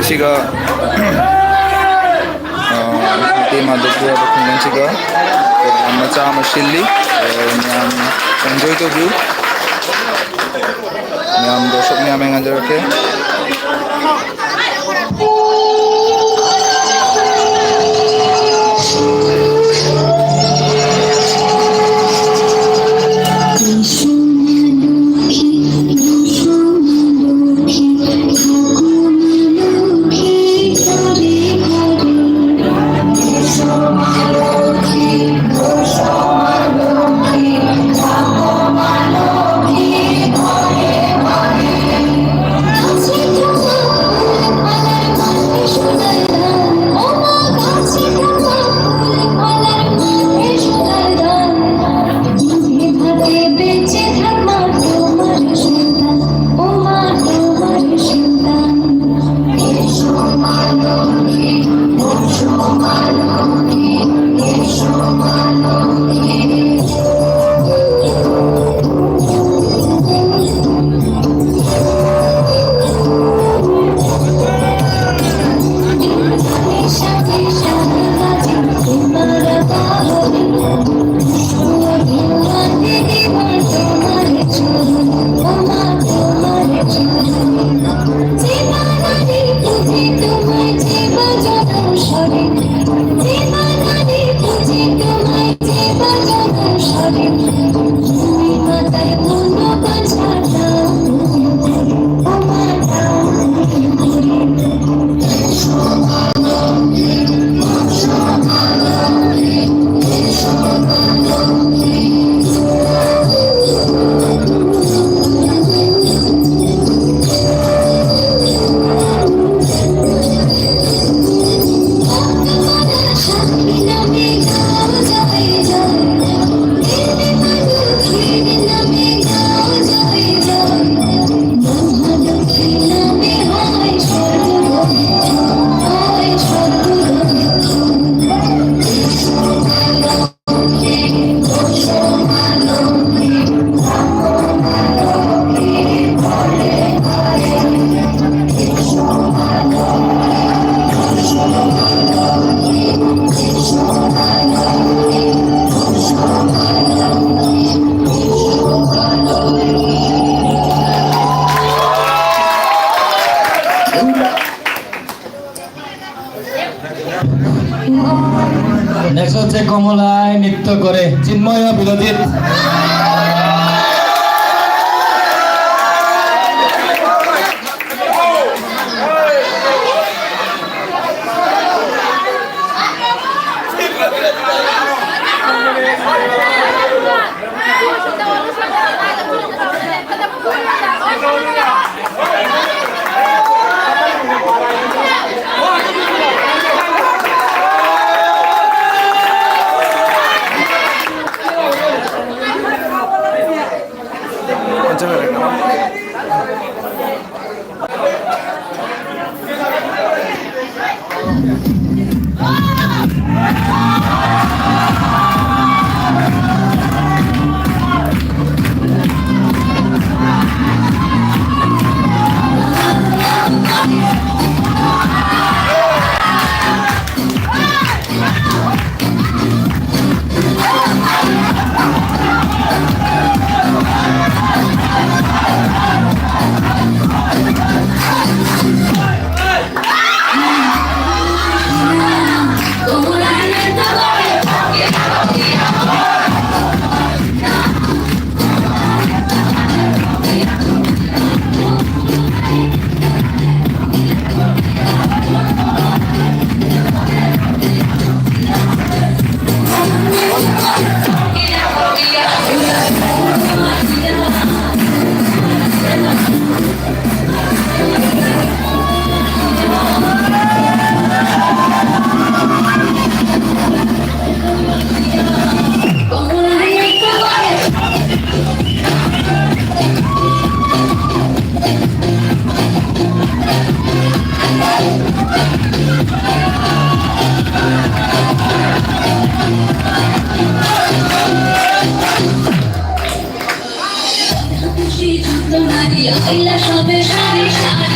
siga di Madhupur Kundan siga Macha Mashili yang enjoy to view yang dosok ni ameng ajar ke next হচ্ছে কমলায় নৃত্য করে চিন্ময় বিরোধী Maria, ella sabe, sabe, sabe.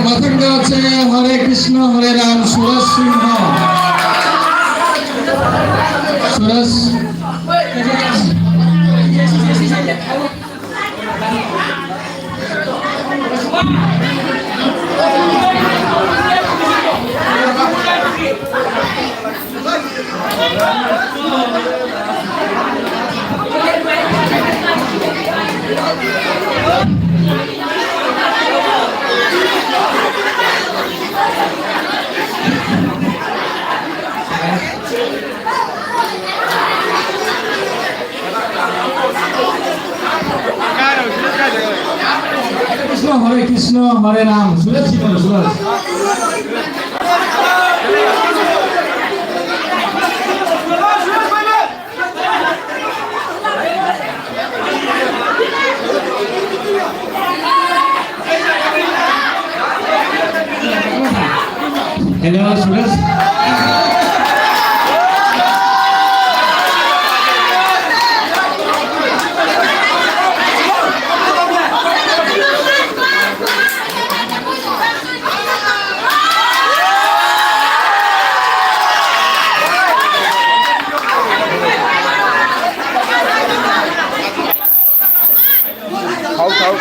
মাথাটা হচ্ছে হরে কৃষ্ণ হরে রাম সুরজ সিংহ সুরজ হরে কৃষ্ণ হরে রাম সুরজ সিংহ Suraj hello Suraj খাও খাও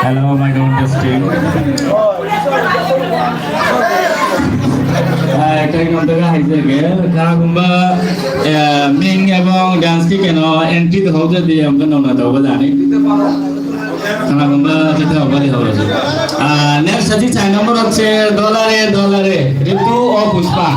Hello, my contesting. Kaya kung taga hajar ke, kaya kung ba ming ebong dance ki keno entry to hoja di am kan na to ba jani. Kaya kung ba kita hoga di hoga. Next saji chai number হচ্ছে ডলারে ঋতু ও Pushpa.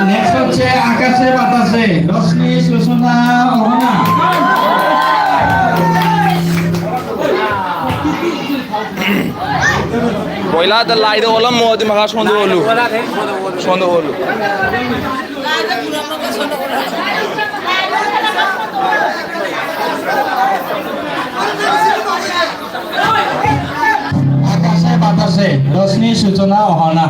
Next হচ্ছে আকাশে বাতাসে রশ্মি সূচনা অহনা পয়লা তো লাইদে হলাম মদি মাখা সন্দেহ হলু আকাশে বাতাসে আছে রশ্মির সূচনা হনা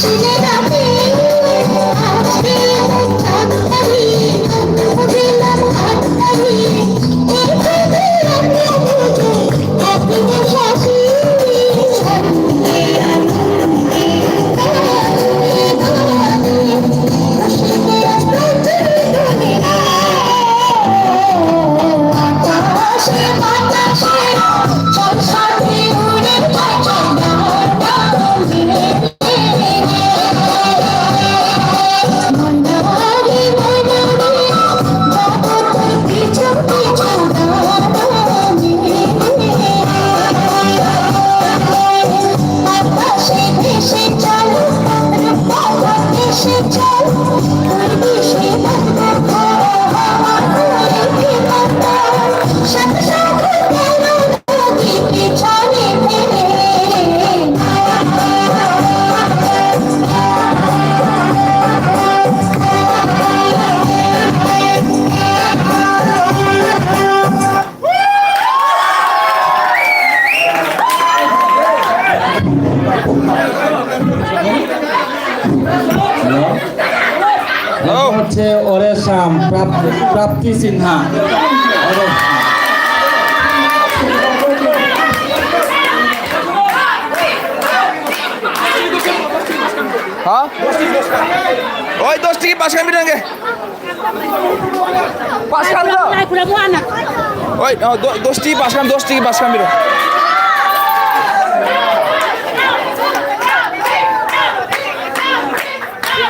Halo. হচ্ছে ওরে শাম প্রাপ্তি সিনহা হ্যাঁ ওই 10 টিকি 5 খান বিরাঙ্গে 5 খান তো ওই 10 টিকি 5 খান 10 টিকি 5 খান বিরাঙ্গে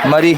Mari.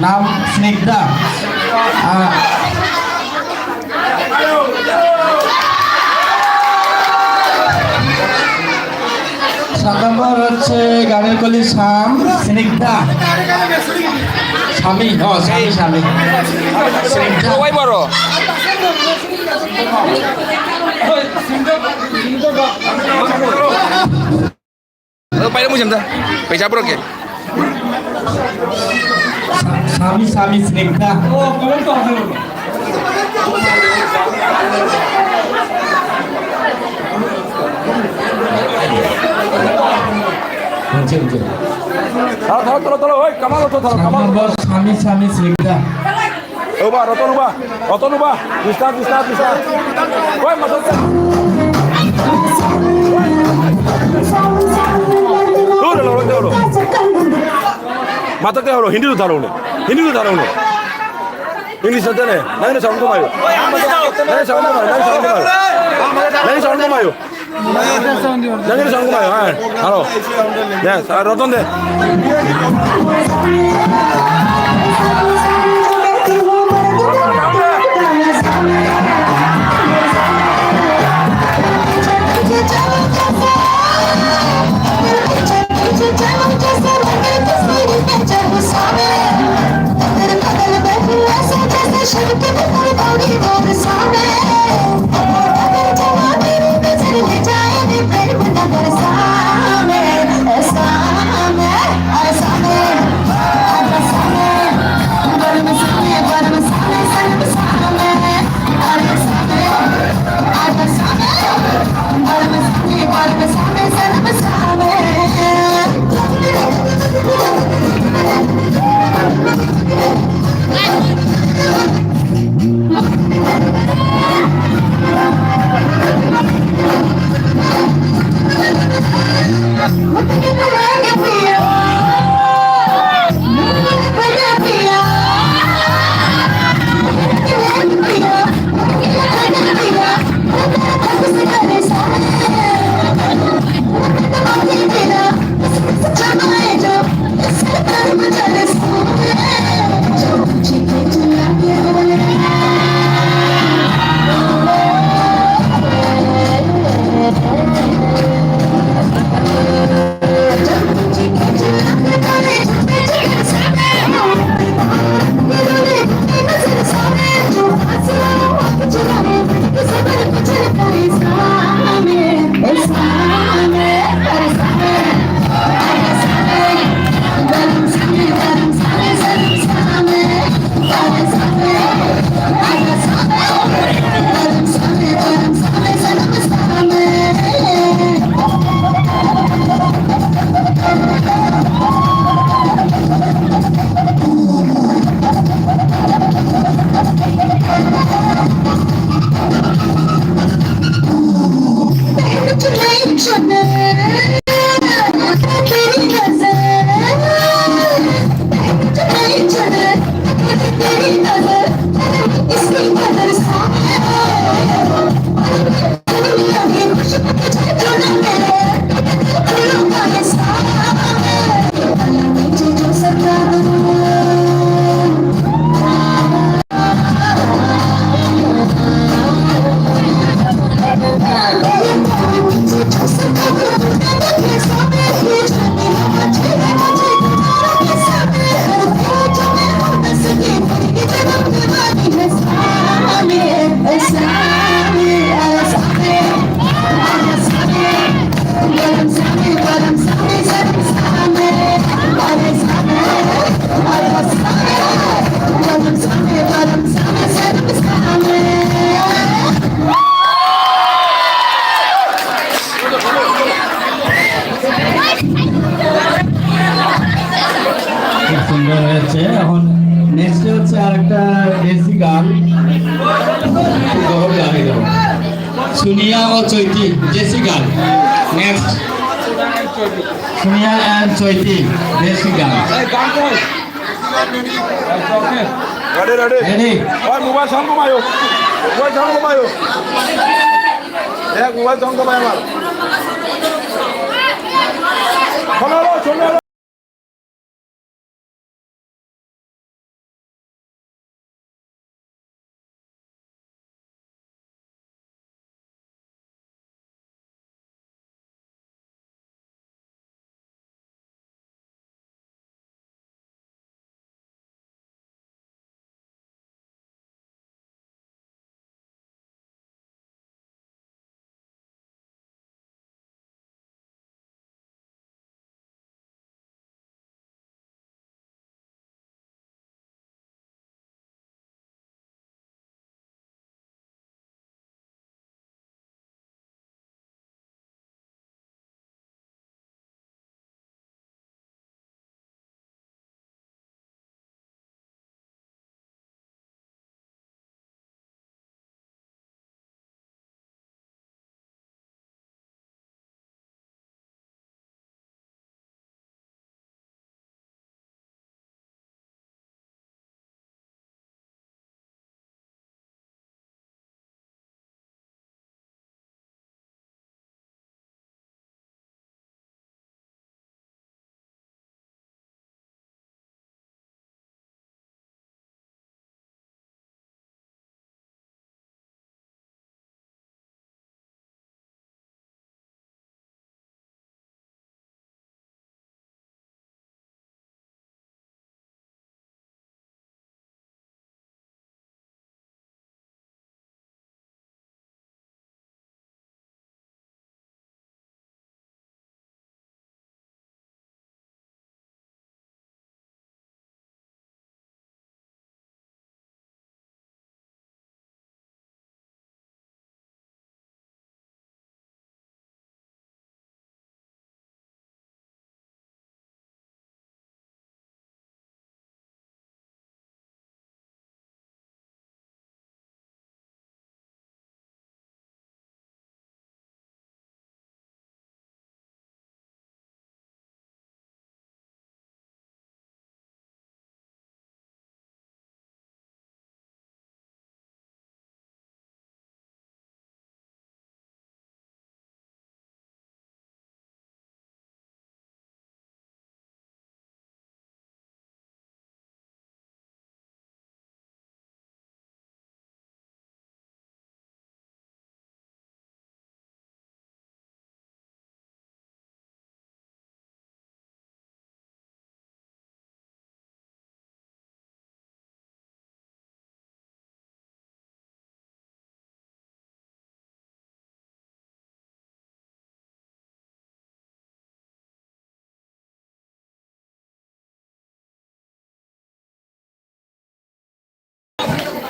नाम स्निग्धा নম্বর হচ্ছে গানের কলি শাম স্নিগ্ধা স্বামী স্বামী স্নিগ্ধা ওই বড় বাইরে মুছেন দা পয়সা পুরো কে স্বামী স্বামী স্নিগ্ধা স্বামী স্বামী Snigdha Ubah, roton ubah. Bisa. Woi, masuk. Dulu. 마타테 하러 힌디도 다뤄오네. 힌디도 다뤄오네. English होते हैं नहीं साउंड कमायो नहीं साउंड कमायो नहीं साउंड कमायो नहीं साउंड कमायो हाँ हेलो यस रतन दे সুন্দর হয়েছে এখন নেক্সট হচ্ছে আরেকটা দেশি গান গৌরব গানে গাও সুনিয়া ও চৈতি দেশি গান নেক্সট সুনিয়া এন্ড চৈতি দেশি গান रेडी रेडी রেডি और मोबाइल साउंड कमायो एक मोबाइल साउंड कमायो हमारा सुनो लो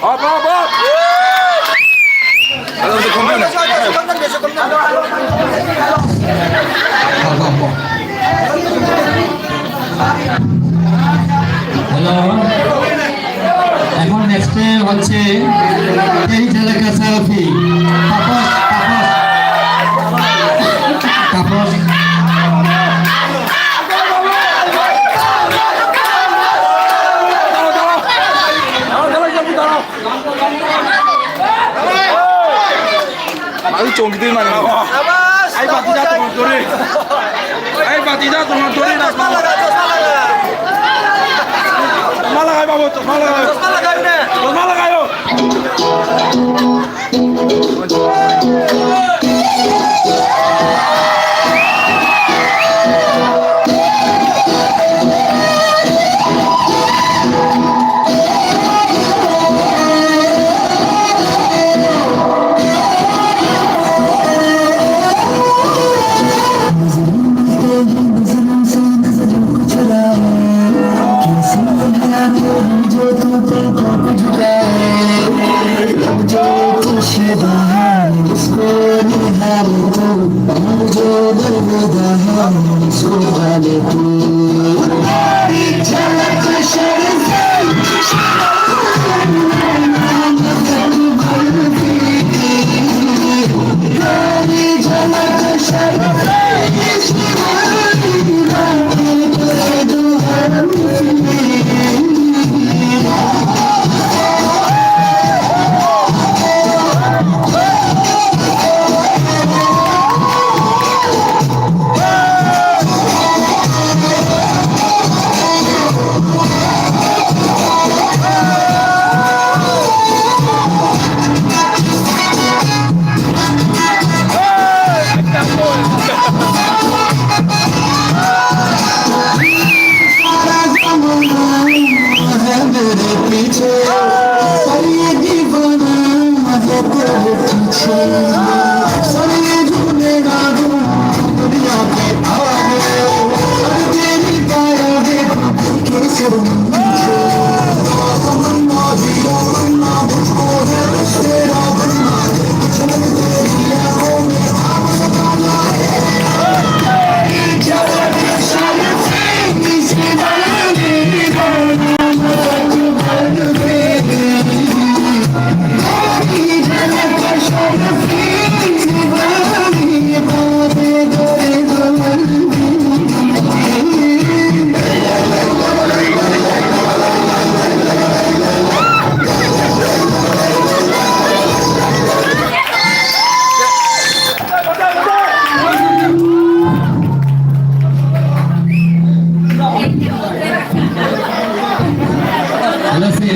Up, up, up! Alam mo, kumuna. Hello এখন নেক্সটে হচ্ছে এই জেলাকা selfie Tapas Aku congkitin mana? Ay, batida তোমার দড়ি। Ay, batida তোমার দড়ি না। চশমা লাগাই বাবু, চশমা লাগাই। চশমা লাগাইও।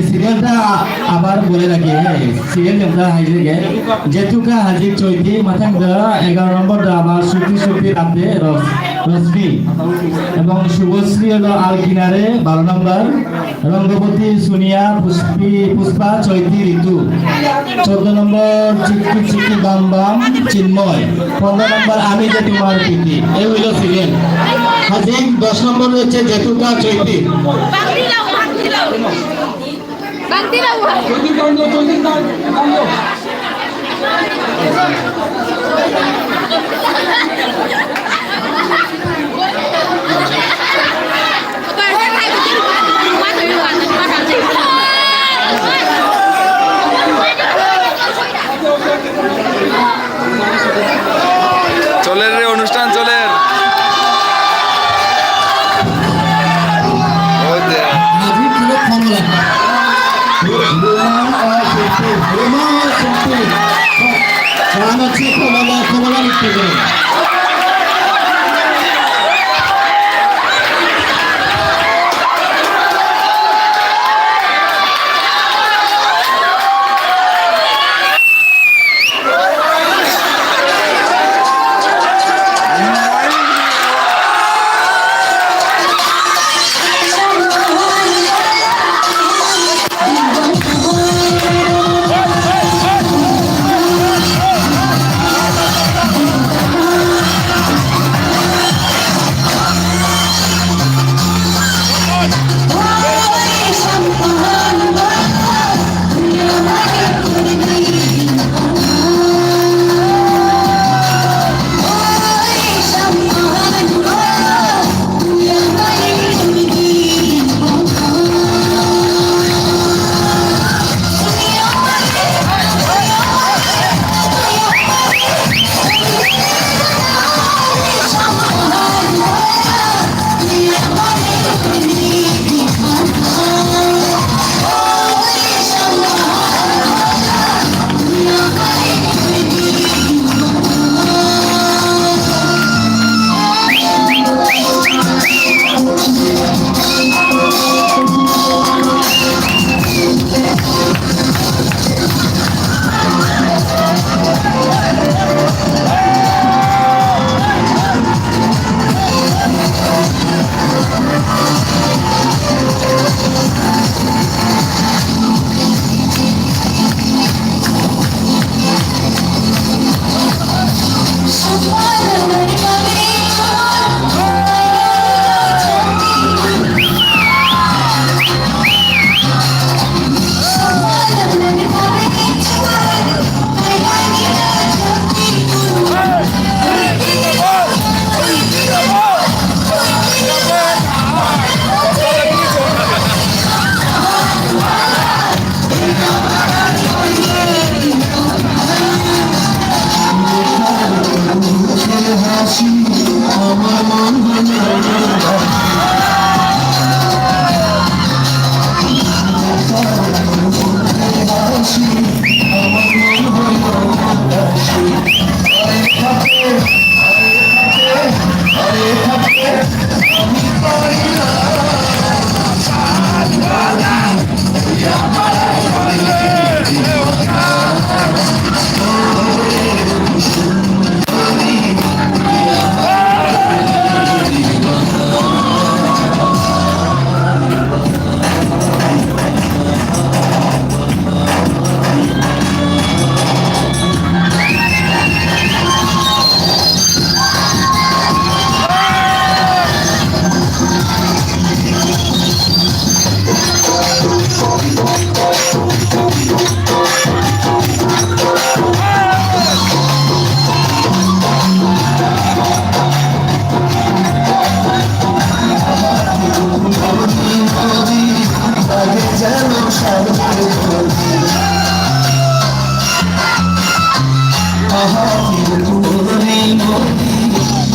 সিরিয়ালটা আবার বলে রাখি সিরিয়াল আমরা হাইজে গে যেতুকা হাজির চৈতি মাথাং দা 11 নম্বর দা আবার সুতি রাতে রশ্মি এবং শুভশ্রী হলো আল কিনারে 12 নম্বর রঙ্গবতী সুনিয়া পুষ্পা চৈতি ঋতু 14 নম্বর চিকি চিকি বাম বাম চিন্ময় 15 নম্বর আমি যে তোমার প্রীতি এই হলো সিরিয়াল হাজির 10 নম্বর হচ্ছে যেতুকা চৈতি Ganti lah wah. চলের রে অনুষ্ঠান চলের কমলা লিখতে পারেন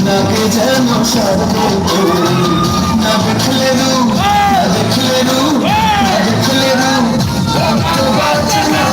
নাকে যেন সারবে না দেখলে রু না দেখলে রু না দেখলে রু রক্ত বাঁচে না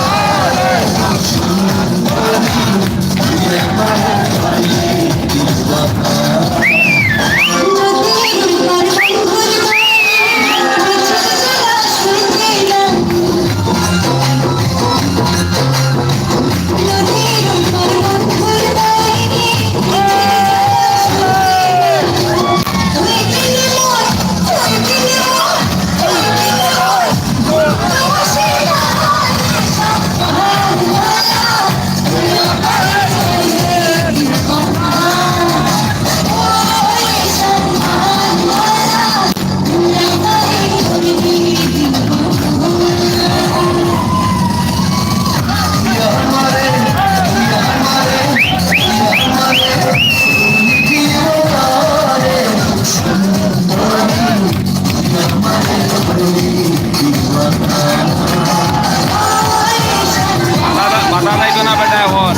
বাধা নাই তো না বেটা এখন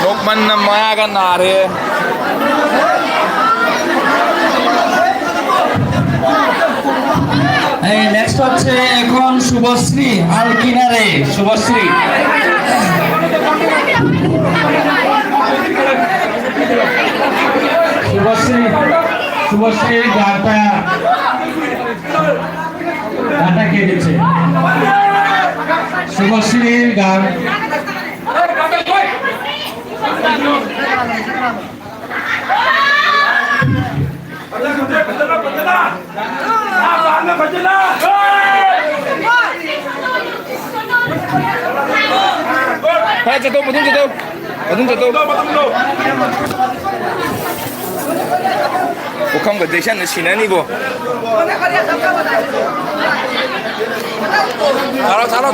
Lokman na mayagan na rin. এই নেক্সট হচ্ছে এখন শুভশ্রী আর কিনারে শুভশ্রী শুভশ্রীর গানটা কে দিচ্ছে শুভশ্রীর গান Hai jatuh, betul jatuh. Betul jatuh. Bukan berdesain di sini nih, Bu.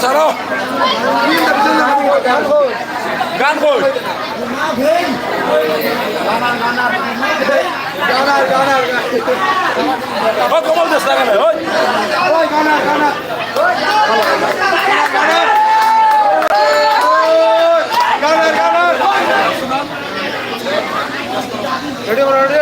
Caro. Gan koi. Ganar. Oh, kamu udah setengah nih, oi. Ganar. Ready.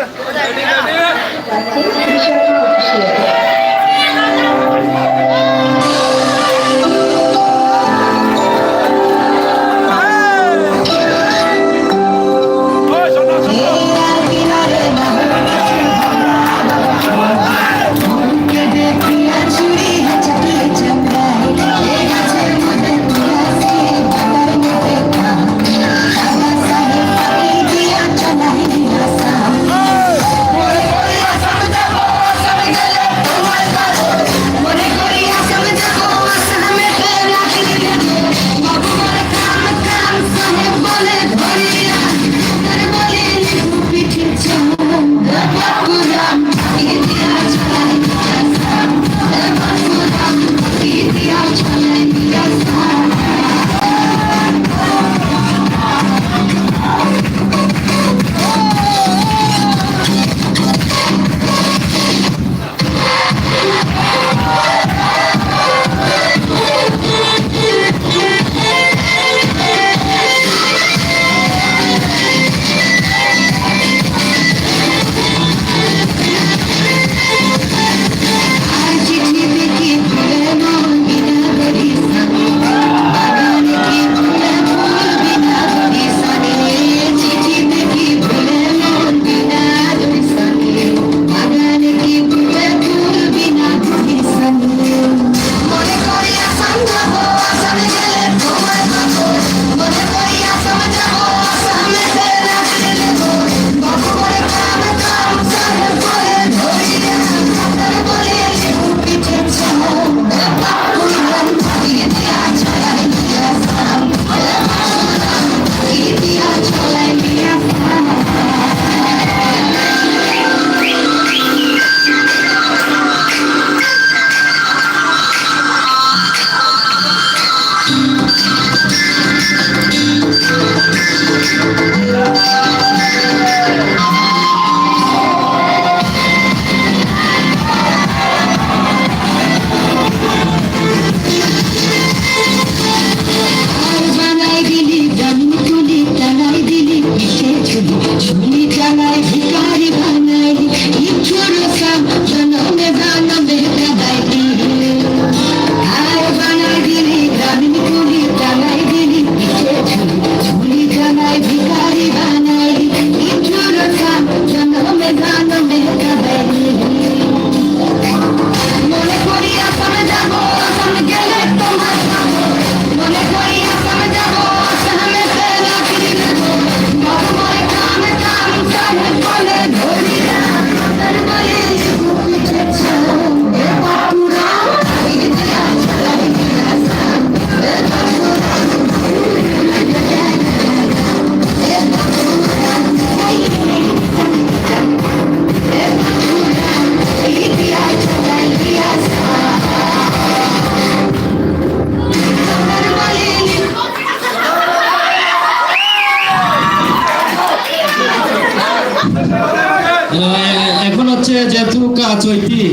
জেতুকা চৈতি।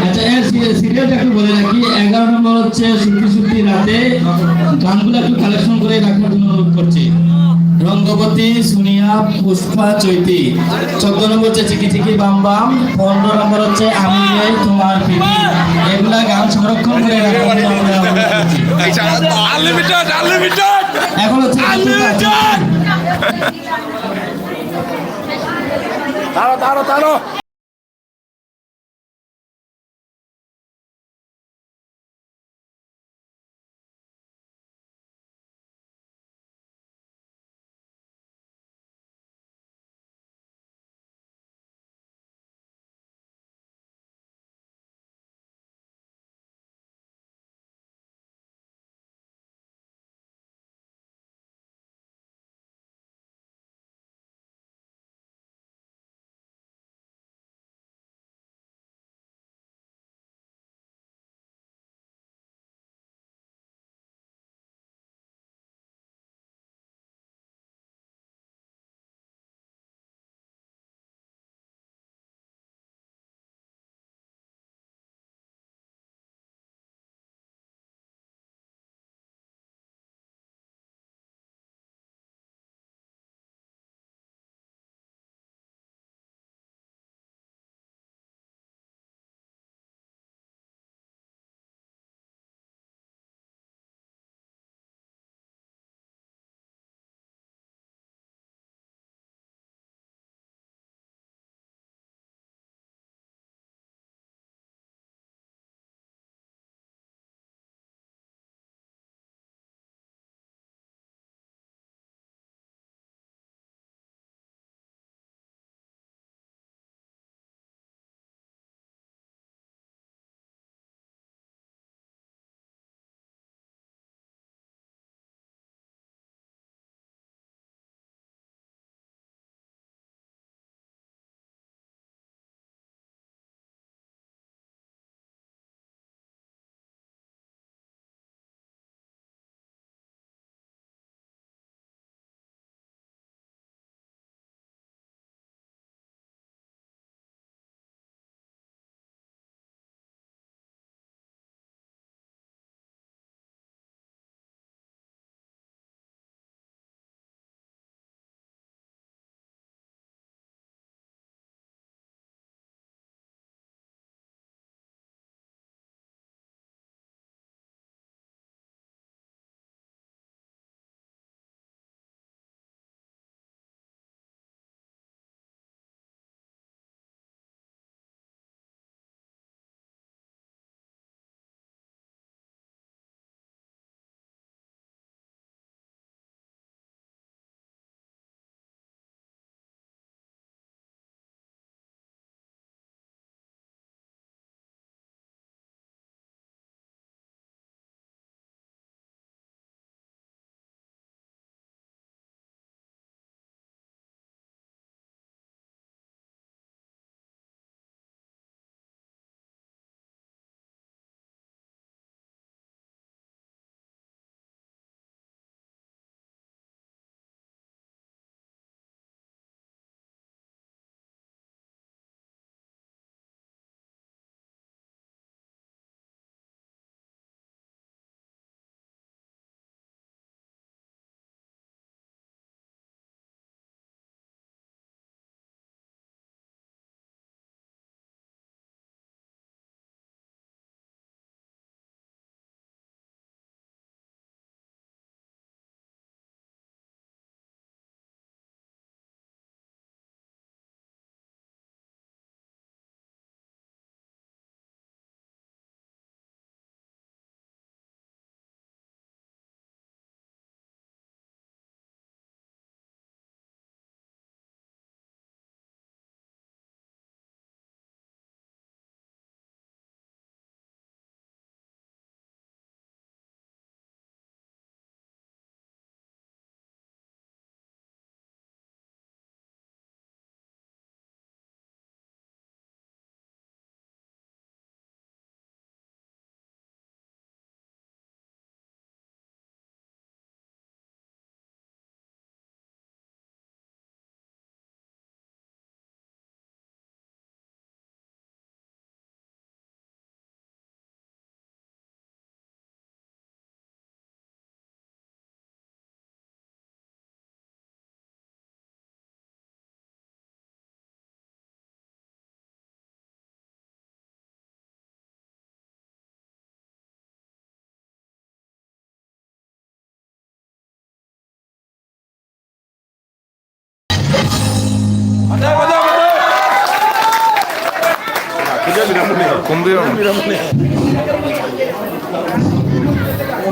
আচ্ছা এর সিরিয়ালটা একটু বলে রাখি। 11 নম্বর হচ্ছে সুখী সুখী রাতে, গানগুলো একটু কালেকশন করে রাখার জন্য অনুরোধ করছি। রঙ্গবতী, সুনিয়া, পুষ্পা, চৈতি। 14 নম্বর হচ্ছে চিকি চিকি বাম বাম। 15 নম্বর হচ্ছে আমি এই তোমার পিপি। এগুলা গান সংরক্ষণ করে রাখার জন্য আমরা অনুরোধ করছি। আনলিমিটেড আনলিমিটেড এখন হচ্ছে তারো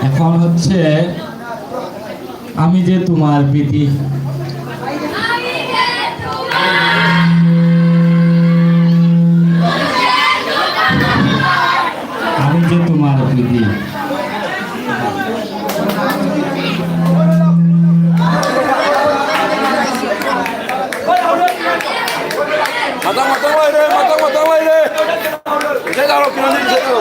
এখন হচ্ছে আমি যে তোমার প্রীতি আমি যে তোমার প্রীতি matang way deh. Saya taruh kena di situ.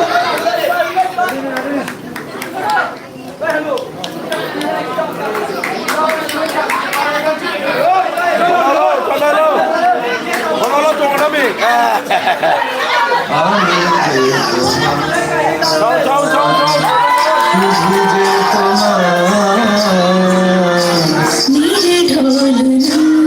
Kalau tunggu kami. Jauh.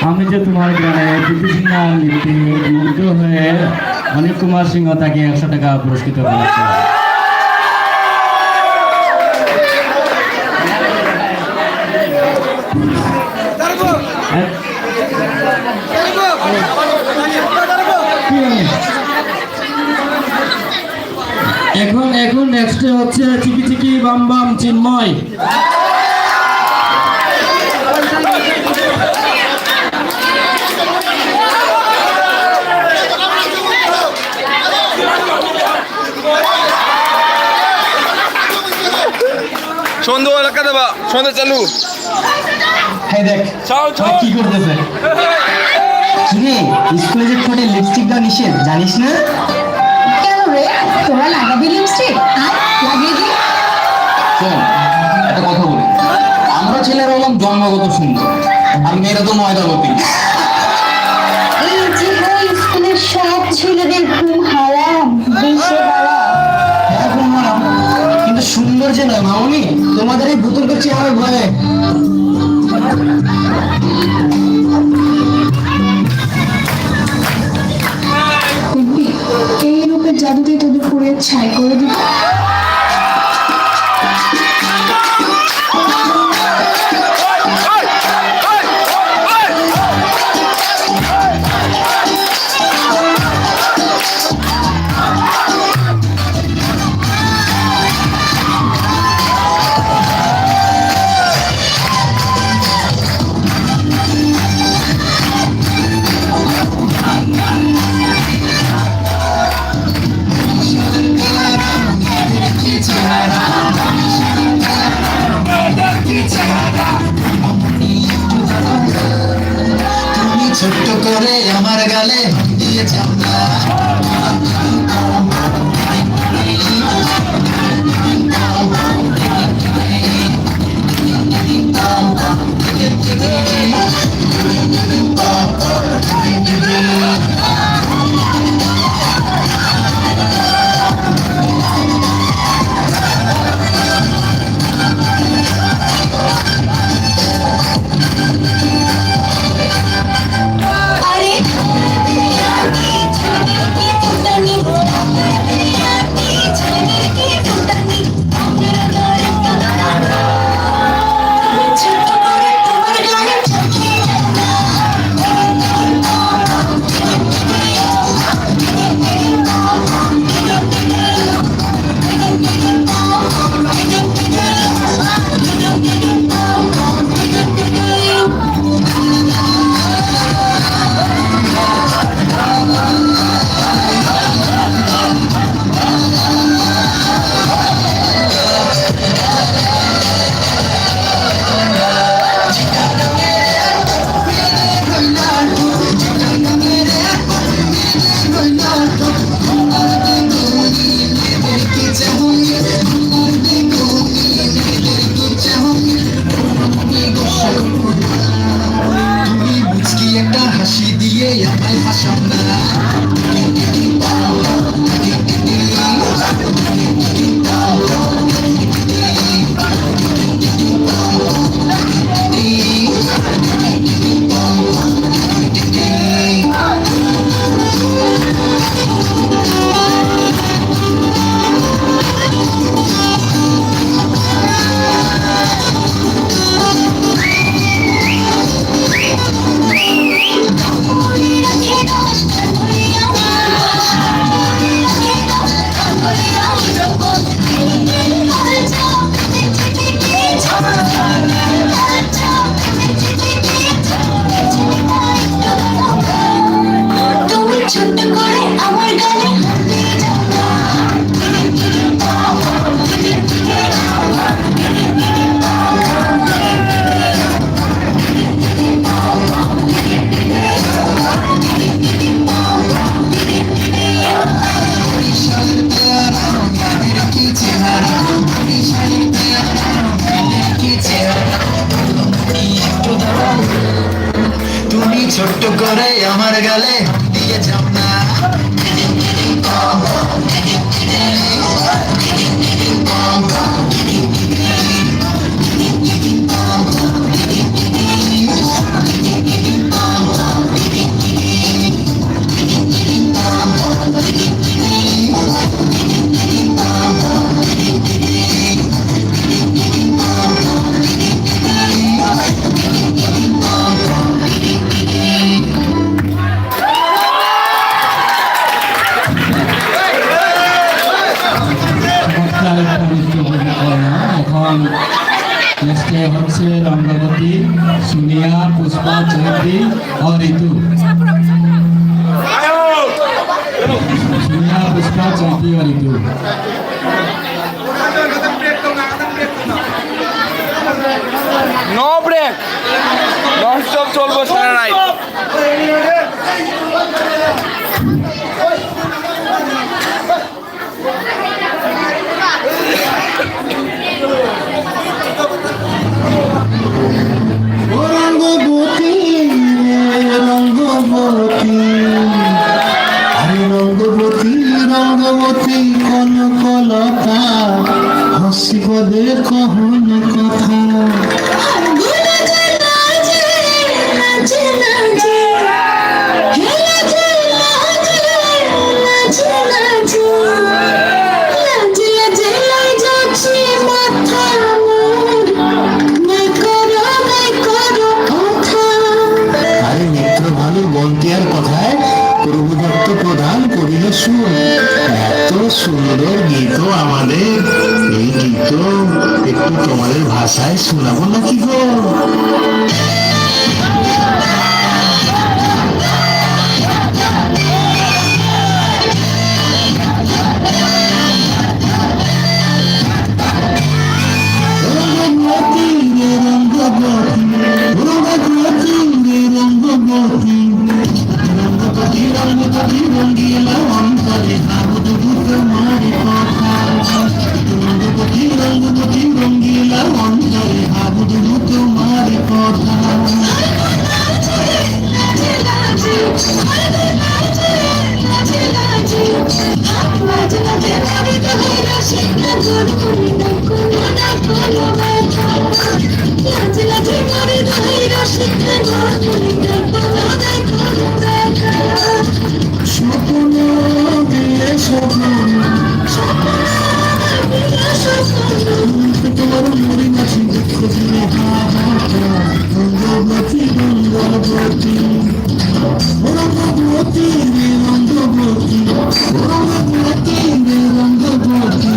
আমি যে তোমার গানে প্রীতিসিংহ নৃত্যে মুগ্ধ হয়ে অনিক কুমার সিংহ তাকে 100 টাকা পুরস্কৃত করেছে। এখন নেক্সট হচ্ছে চিকি চিকি বাম বাম চিন্ময়। সন্ধে এলাকা দেবা সন্ধে চালু এই দেখ ওরা কি করতেছে কিরে স্কুলে যে ঠোঁটে লিপস্টিক দেওয়া নিষেধ জানিস না কেন রে তোরা লাগাবি লিপস্টিক লাগিয়ে দি শোন একটা কথা বলি আমরা ছেলেরা হলাম জন্মগত সুন্দর আর মেয়েরা তো ময়দাবতী এই যে স্কুলের সব ছেলেদের ঘুম হারাম দিশে হারাম হ্যাঁ বললাম কিন্তু সুন্দর যে নয় মামনি তোমাদের এই ভুতুরকে চেহারা ভয়ে দেখবি এই রূপের জাদুতে তোদের পুরে ছাই করে দিবি তুমি ছোট্ট করে আমার গালে দিয়ে যাও না আরে তুমি মুচকি একটা হাসি দিয়ে আমায় ভাসাও না তুমি ছোট্ট করে আমার গালে হাত দিয়ে যাও না তুমি ছোট্ট করে আমার গালে দিয়ে যাও না এখন নেক্সটে হচ্ছে রঙ্গবতী সুনিয়া পুষ্পা চৌধুরী ও ঋতু সুনিয়া পুষ্পা চৌধুরী ও ঋতু নো ব্রেক, নন স্টপ চলবো সারা রাইট। রঙ্গবতী রঙ্গবতী আরে রঙ্গবতী রঙ্গবতী কনকলতা হসিব দে কহন কথা আরে মিত্র ভালো বন্তিয়ার কথায় প্রভুদত্ত প্রদান করিল সুর। এত সুন্দর গীত আমাদের, এই গীত একটু তোমাদের ভাষায় শোনাবো নাকি গো? রঙ্গবতী রে রঙ্গবতী, রঙ্গবতী রে রঙ্গবতী, রঙ্গবতী রঙ্গবতী রঙ্গিলা অন্তরে আবুদু তোমার কথা। রঙ্গবতী রঙ্গবতী রঙ্গিলা অন্তরে আবুদু তোমার কথা। স্বপ্ন দিলে স্বপ্ন তোমার মরি নাচি দেখো দিলে রঙ্গবতী রঙ্গবতী, রঙ্গবতী রে রঙ্গবতী, রঙ্গবতী রে রঙ্গবতী।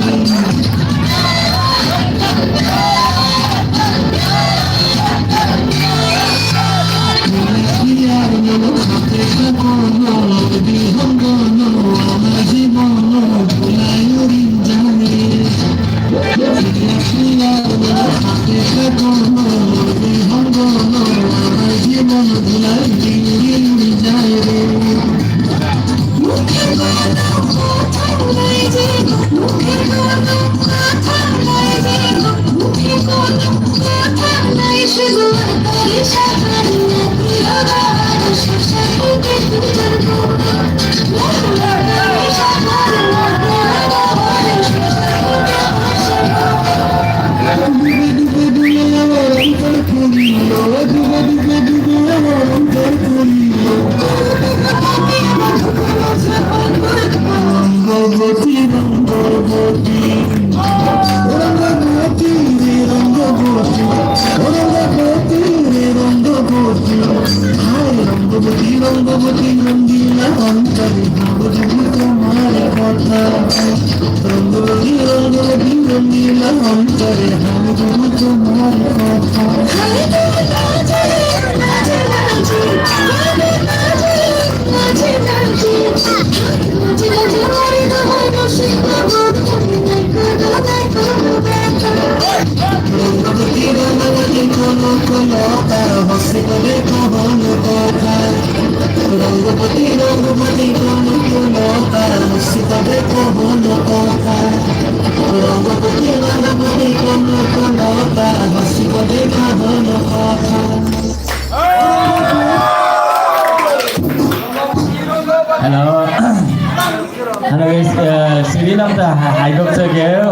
রঙ্গবতী রঙ্গবতী, রঙ্গবতী রে রঙ্গবতী, রঙ্গবতী রে রঙ্গবতী, হায় রঙ্গবতী রঙ্গবতী রঙ্গিলা অন্তরে আবুদু তোমার কথা। রঙ্গবতী রঙ্গবতী রঙ্গিলা অন্তরে আবুদু তোমার কথা। রঙ্গবতী রঙ্গবতী কনকলতা হসিব দে কহন কথা। রঙ্গবতী রঙ্গবতী কনকলতা হসিব দে কহন কথা। রঙ্গবতী রঙ্গবতী কনকলতা হসিব দে কহন কথা। Hello. Hello guys, serial of the Hydrox Gale.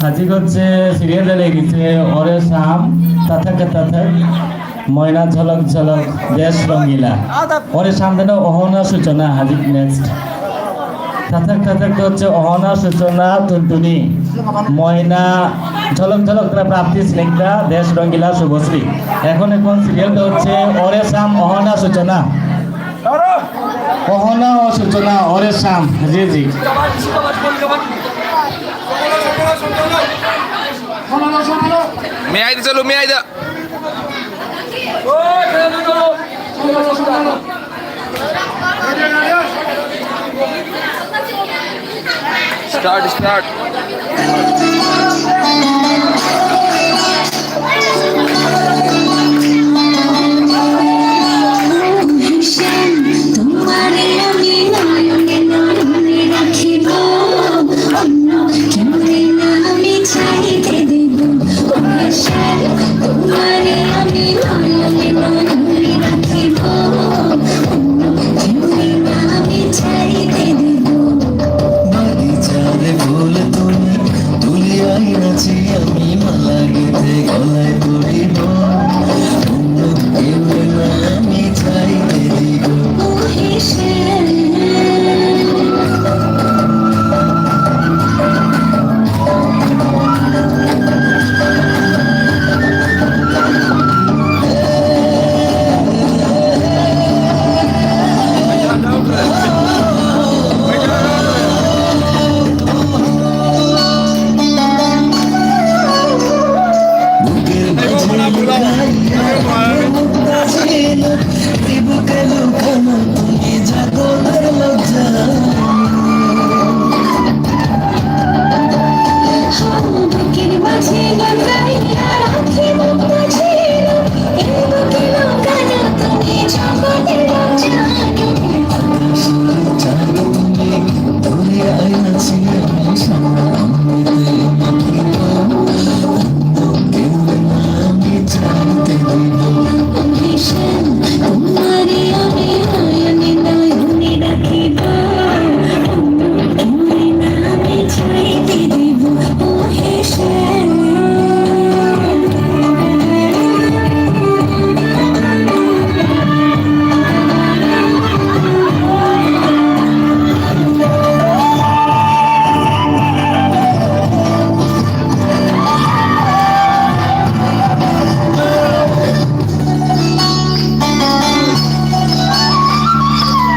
Haji করছে সিরিয়াল লেগেছে ওরে শাম তাথাক তাথাক ময়না ঝলক ঝলক দেশ রঙ্গিলা ওরে শাম দেন অহনা সূচনা হাজি নেক্সট তাথাক তাথাক হচ্ছে অহনা সূচনা টুনটুনি ময়না ঝলক ঝলক প্রাপ্তি স্নিগ্ধা দেশ রঙ্গিলা শুভশ্রী। এখন সিরিয়ালটা হচ্ছে ওরে শাম অহনা সূচনা, অহনা ও সূচনা ওরে শাম। জি জি मैं आई चलो मैं आई दा स्टार्ट বুকের মাঝে লাগাইয়া রাখি মুক্ত ছিল এই বুকে লুকানো তুমি জগতের জানো ভীষণ তোমারে আমি নয়নে নয়নে রাখিব তোমার নামে চাইতে দিব ও হেসে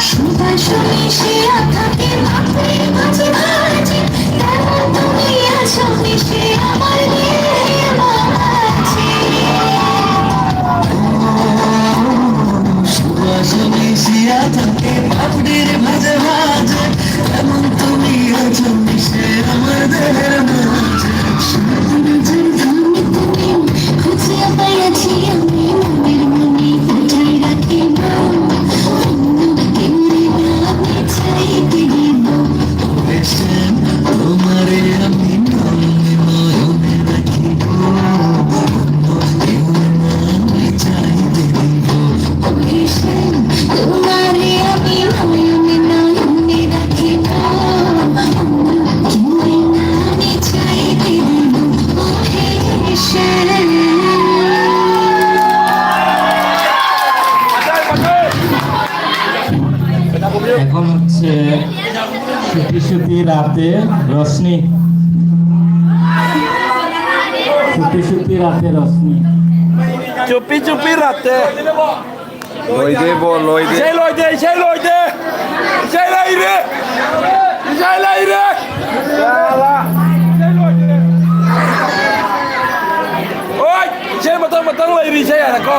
সুবাসনে শিরা থাকে মাথায় মাঝে মাঝে তেমন তুমি আছো মিশে আমার নিয়ে মাঝে সুবাসনে শিরা থাকে পাপড়ির মাঝে মাঝে তেমন তুমি আছো মিশে আমার দেহের মাঝে সুন্দর ধামে তুমি খুঁজিয়া পাইয়াছি আমি মনের মনে ফুটাই রাখিব তোমারে আমি নয়নে নয়নে রাখিব চাইতে দিব তোমারে আমি নয়নে নয়নে রাখিব আমি চাইতে দিব এখন হচ্ছে সুতি সুতি রাতে রশ্মি, সুতি সুতি রাতে রশ্মি। চুপি চুপি রাতে লই দে বল লই দে সেই লই দে সেই লই দে সেই লাই রে সেই লাই রে ওই সেই matang lay ri সেই আর ko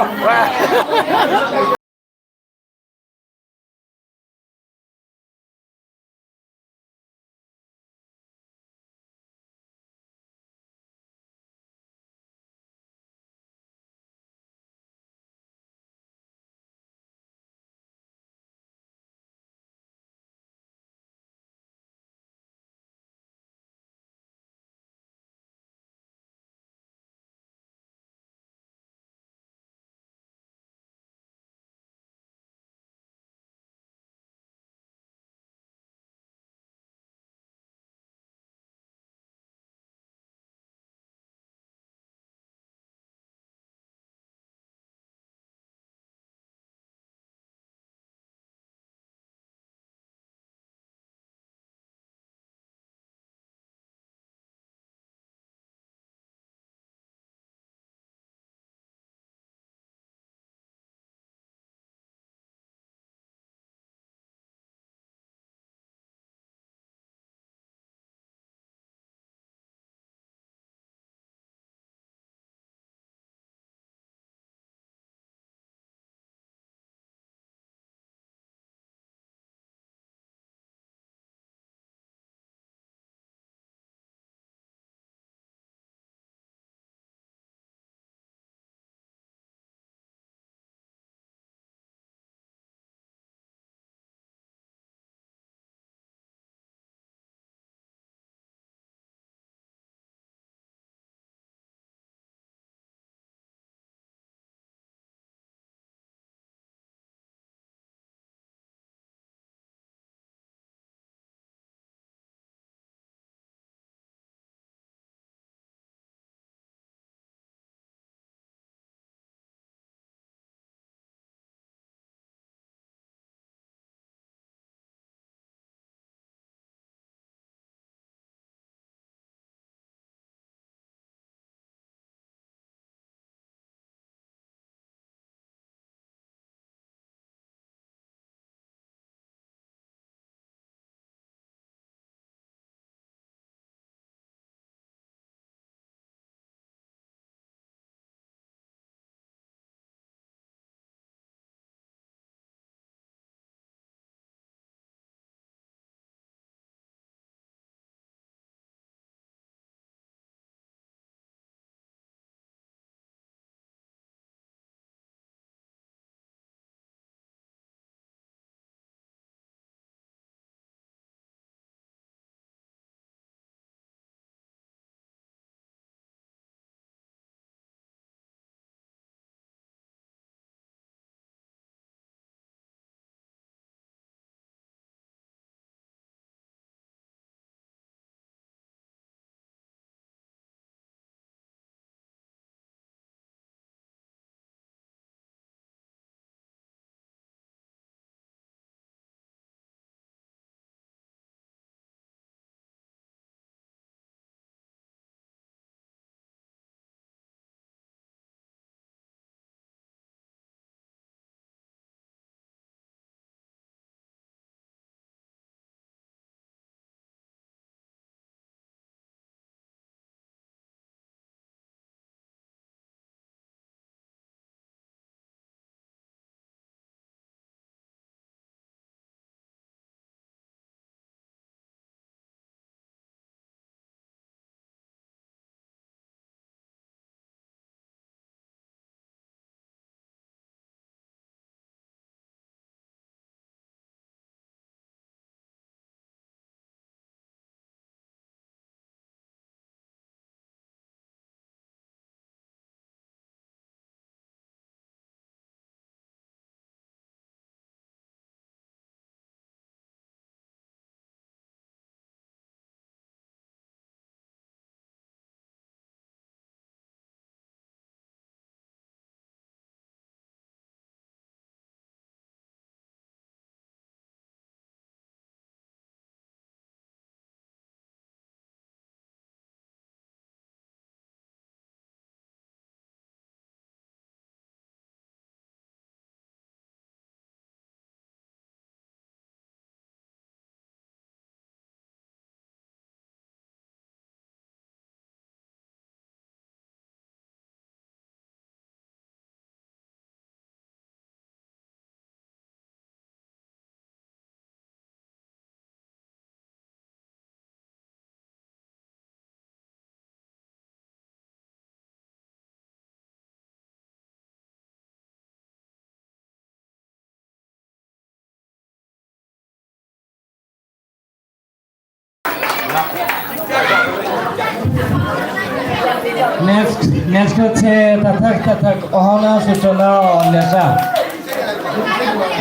নেক্সট হচ্ছে তথক তথক অহনা সূচনা অন্বেষা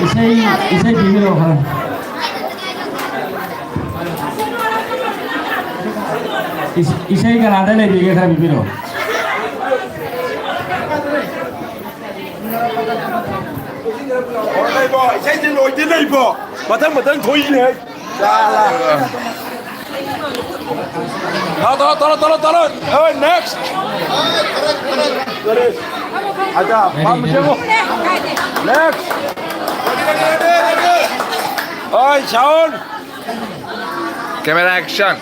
ইসাই বিভিন্ন ওখানে ইসাই গান আদায় নেই বিগে খারাপ বিভিন্ন đây bò chạy trên nồi trên đây bò mà thân thôi này là tao ơi next aja pam siapa next ơi Shaun camera action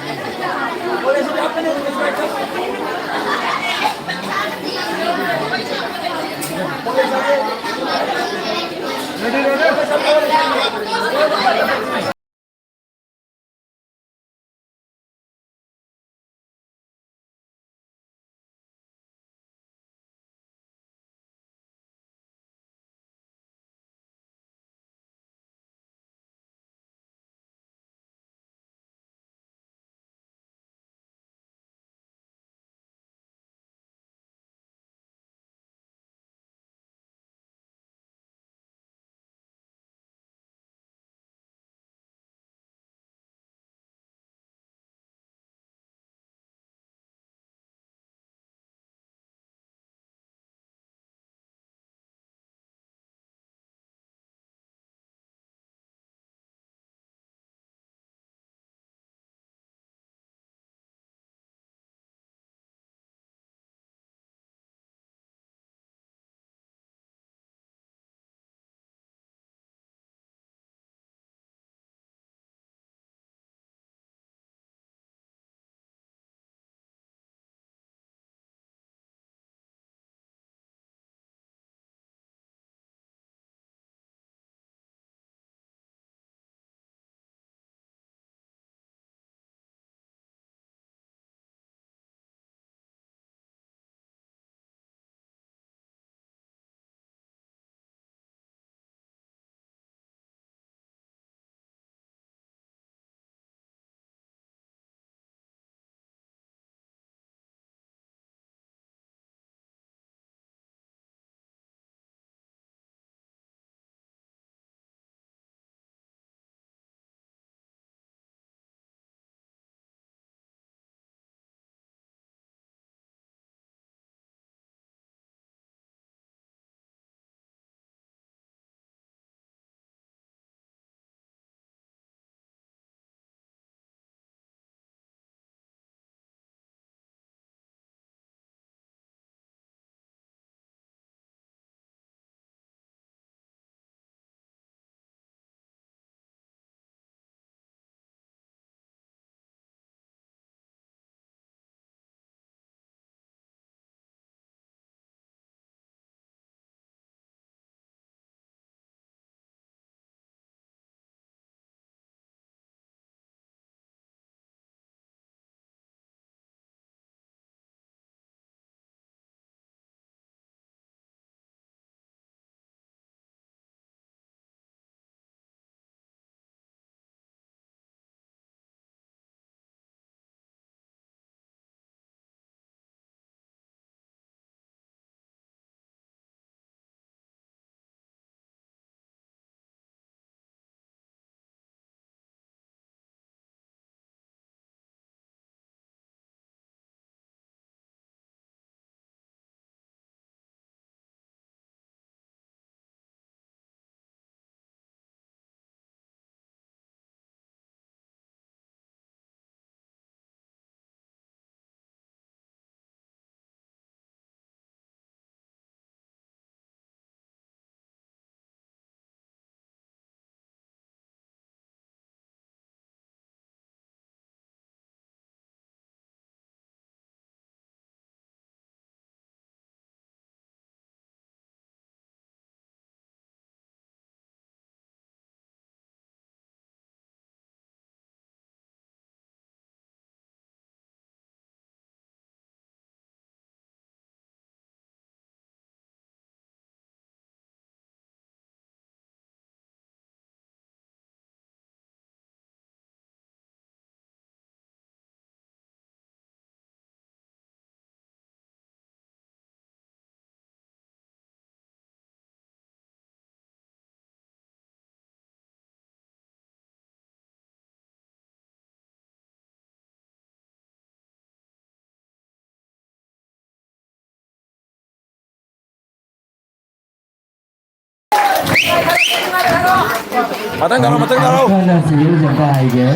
Matang taruh. Karena serius jangka aja.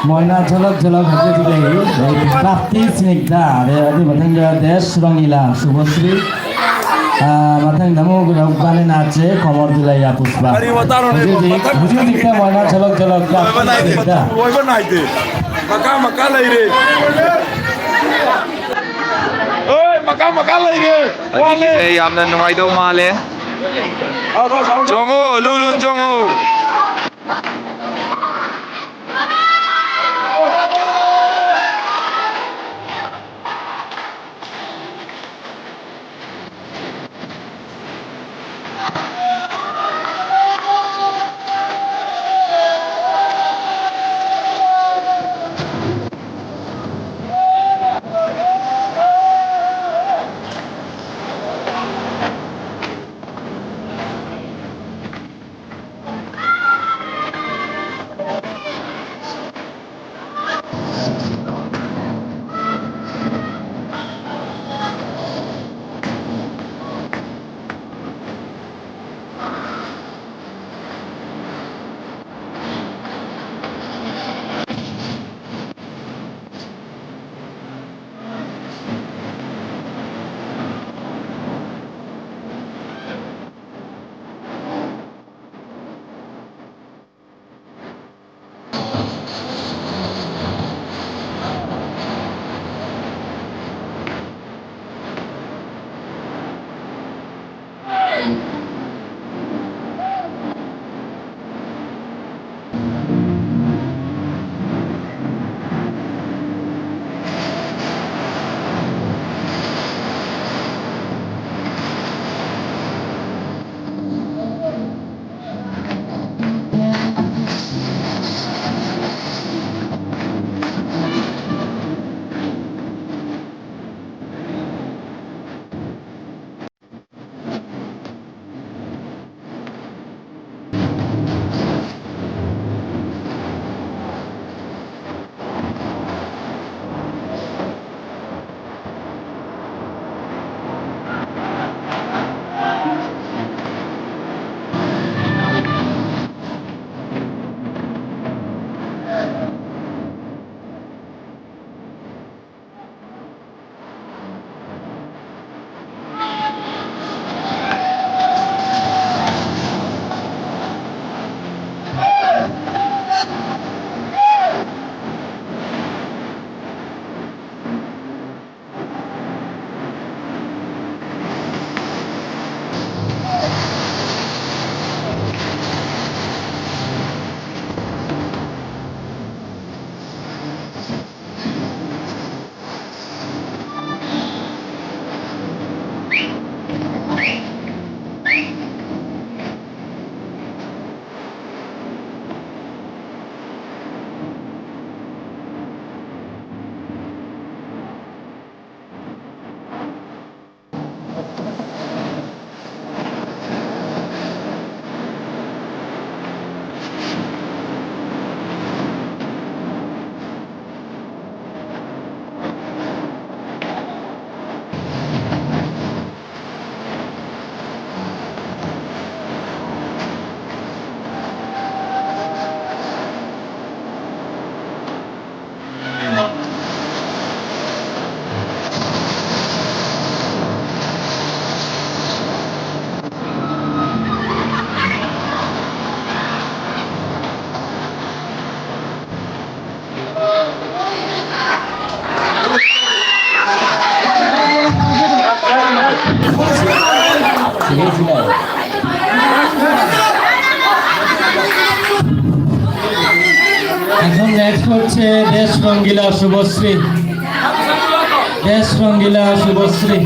Moina ঝলক ঝলক হাতে দিলে প্রাপ্তি Snigdha ada matang দেশ Rangeela Subhashree matang namu rambane nache komor dilaiya pushpa hujur dikta moina ঝলক ঝলক প্রাপ্তি Snigdha Woi ba naite. Maka lai re. Oi, maka lai re. Wale. এই আপনার নয়তো মালে জঙ্গু লুলুন জঙ্গু এখন নেক্সট হচ্ছে দেশ রঙ্গিলা শুভশ্রী দেশ রঙ্গিলা Subhashree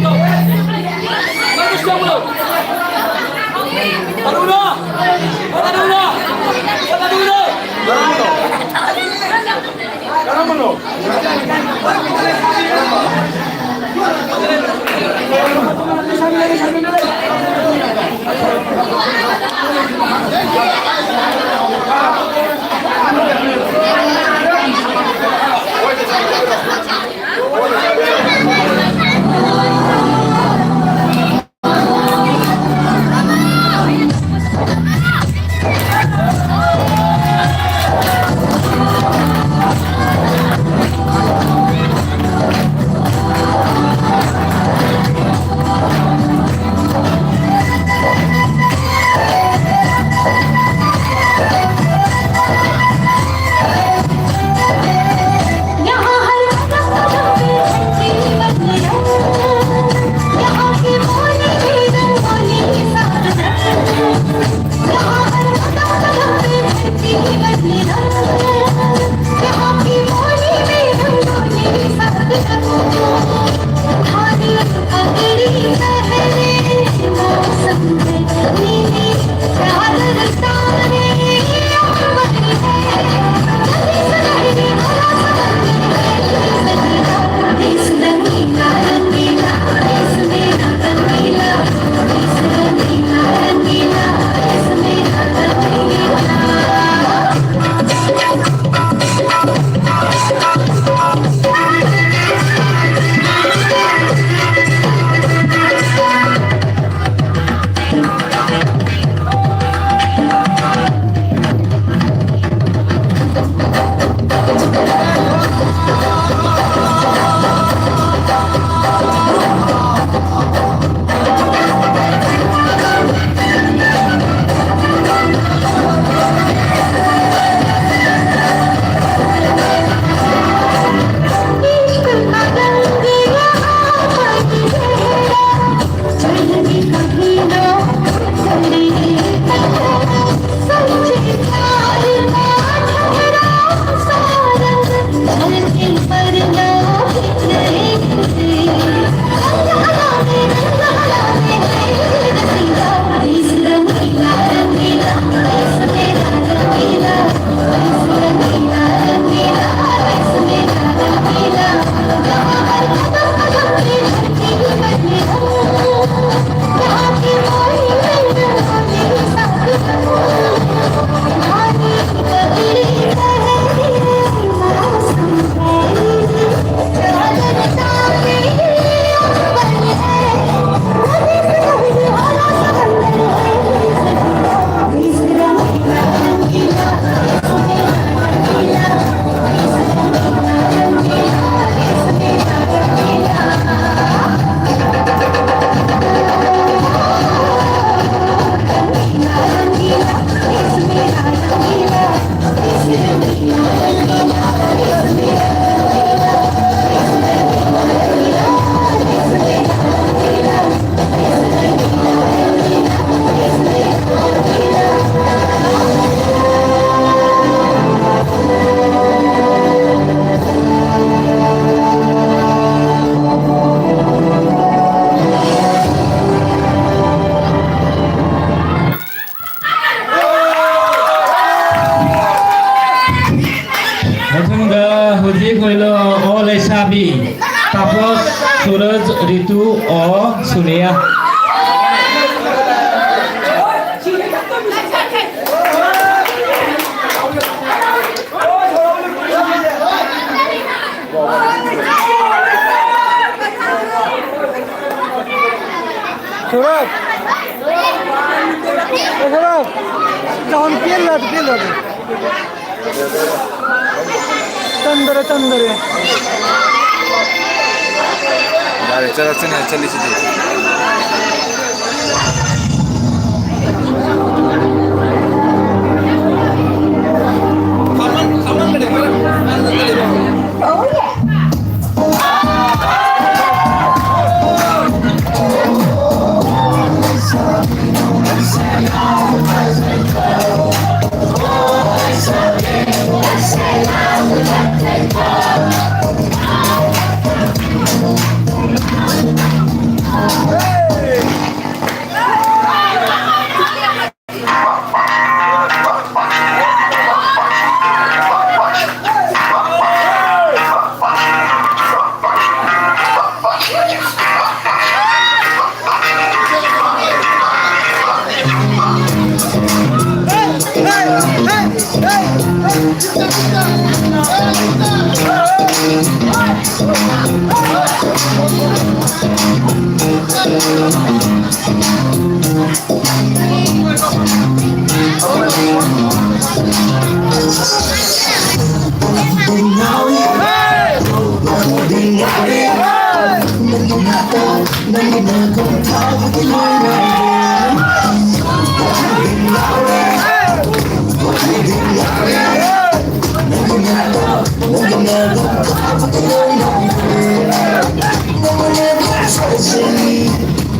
Ritu o Surya. Şurap. Şurap. Tahun pilar. Tandere. अरे चली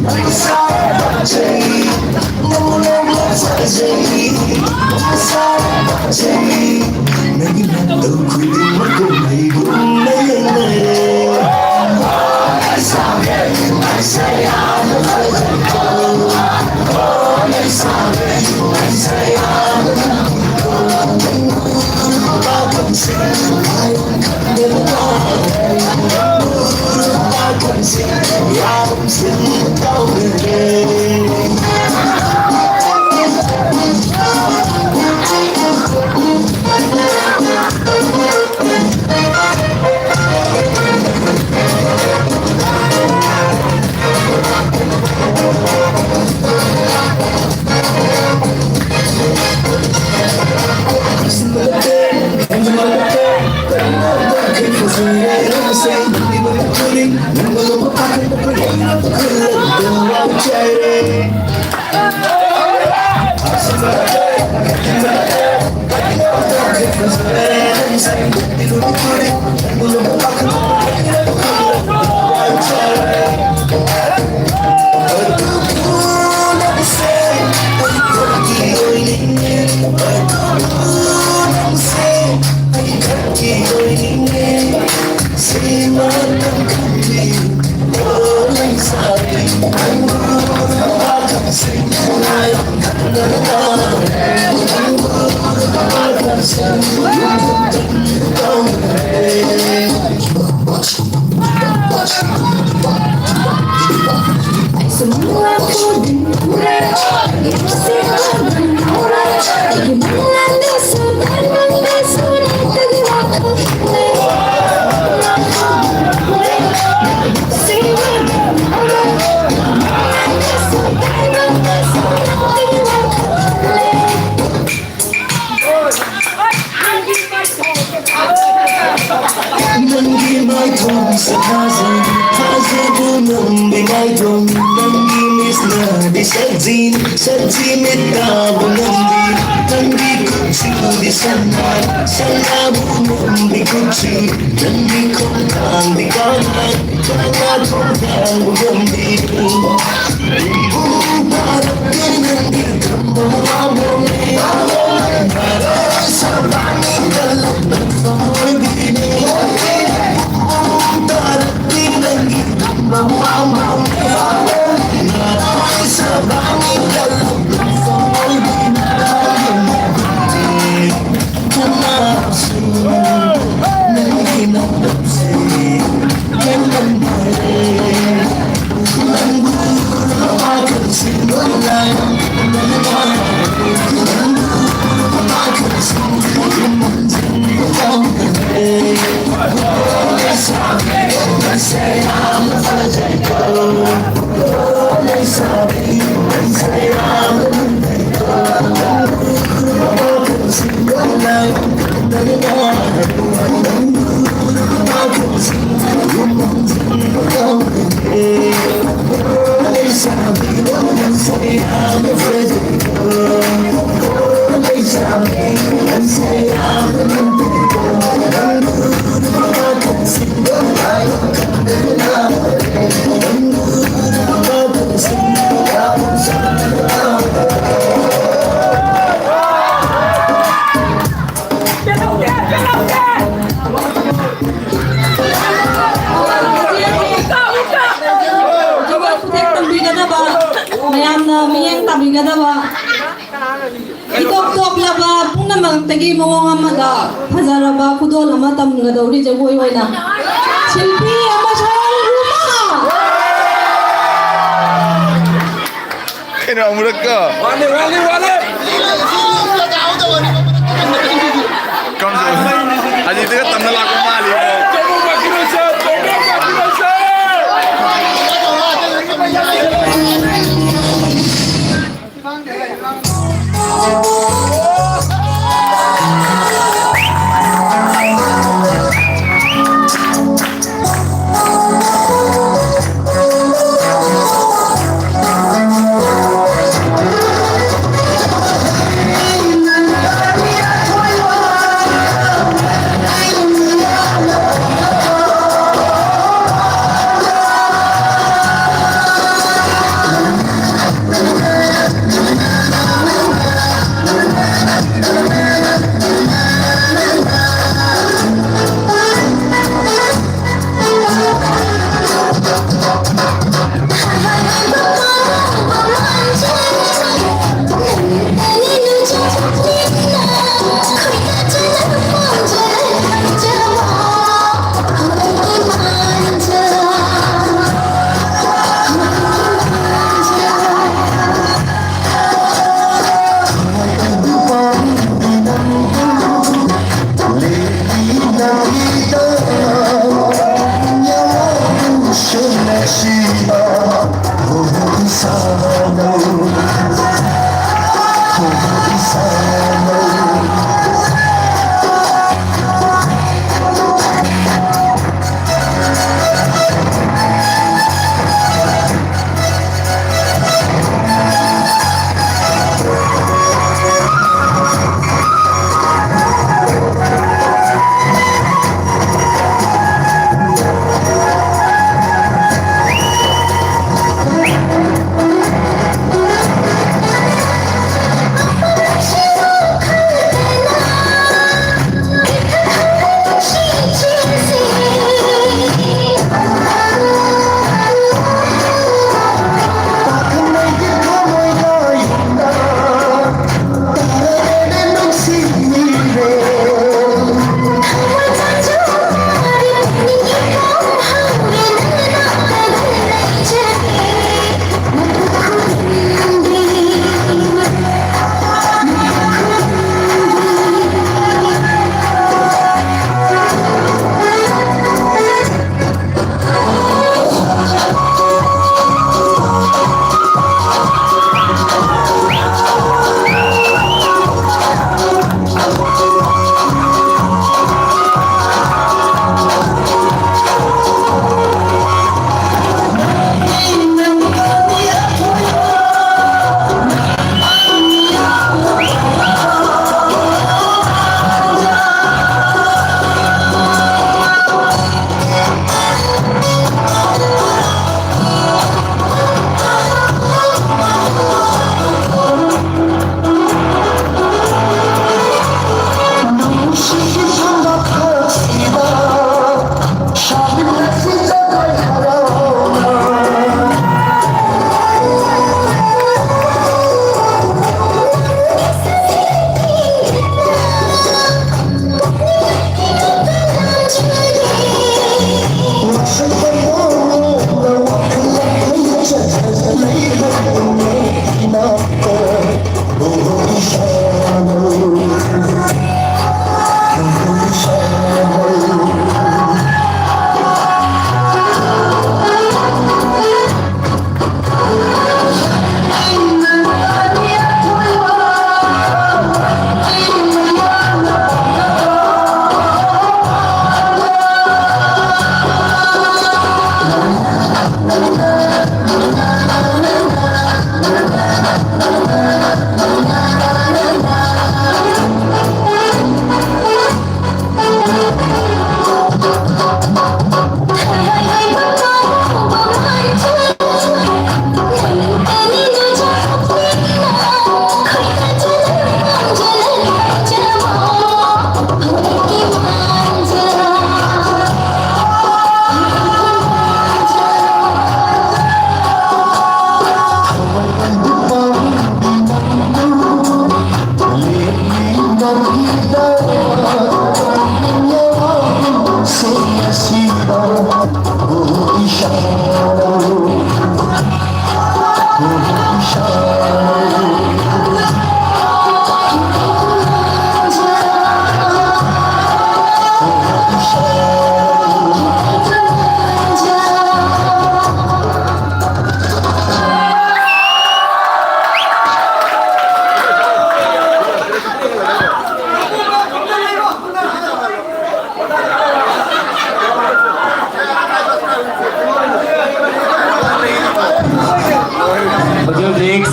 Hãy subscribe cho kênh Ghiền Mì Gõ để không bỏ lỡ mayamna miyang tabi ka ba? Itok laba pung namang tagi mo nga maga hazara ba kudo lama tam nga daw ri jagoy way na. Silpi ama sarang rumah. Ini umur ke? Wale. Kamu aja itu kan temen laku mali. Coba bagi dosa.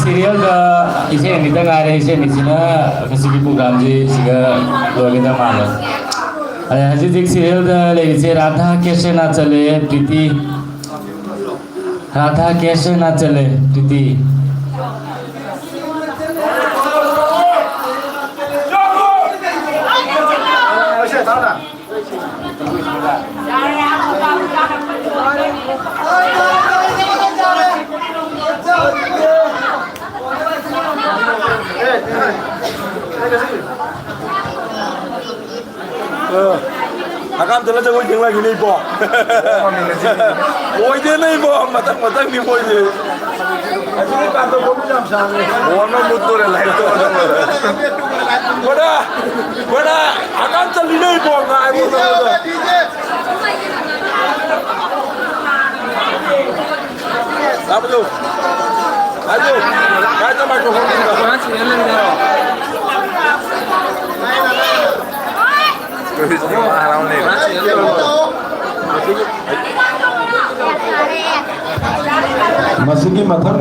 serial da isi ni da ngare isi ni sina kasi program ji siga loge da malas hajik serial da le Radha कैसे ना चले प्रीति राधा कैसे ना चले प्रीति Akan telah jauh jeung lagi nih po. Boy dia nih po, matang di boy dia. Asli kantor boy jam sana. Warna mutur lah itu. Bada, akan telah nih po ngai po. Apa tu? Aduh, kata mikrofon kita. Masih di matang